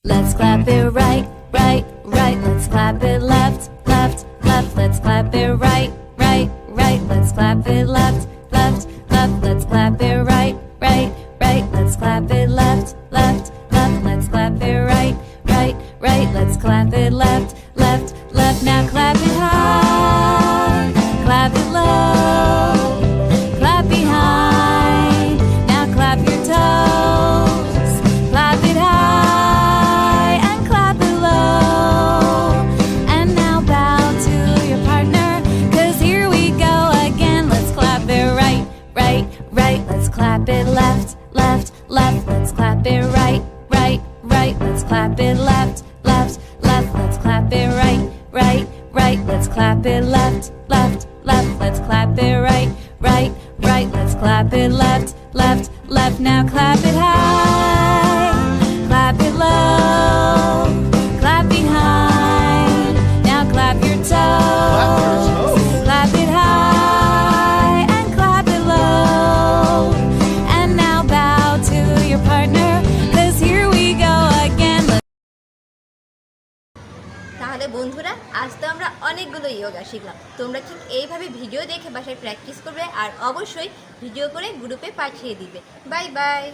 Let's clap it right, right, right. Let's clap it left, left, left. Let's clap it right, right, right. Let's clap it left, left, left. Let's clap it right, right, right. Let's clap it left, left, left. Let's clap it right, right, right. Let's clap it left, left, left. Now clap it high, clap it low, clap behind. Now clap your toes, clap it high and clap it low. And now bow to your partner, 'cause here we go again. Let's clap it right, right, right. Let's clap it left, left, left. Let's clap it right, right, right. Let's clap it left, left, left. Let's clap it right, right, right. Let's clap it left, left, left. Let's clap it right, right, right. Let's clap it left, left, left. Now clap it high, clap it low, clap behind. Now clap your toes, clap it high and clap it low. And now bow to your partner, 'cause here we go again. তাহলে বন্ধুরা, আজ তো আমরা অনেকগুলো যোগা শিখলাম। তোমরা ঠিক এইভাবে ভিডিও দেখে বাসায় প্র্যাকটিস করবে আর অবশ্যই ভিডিও করে গ্রুপে পাঠিয়ে দিবে। Bye bye.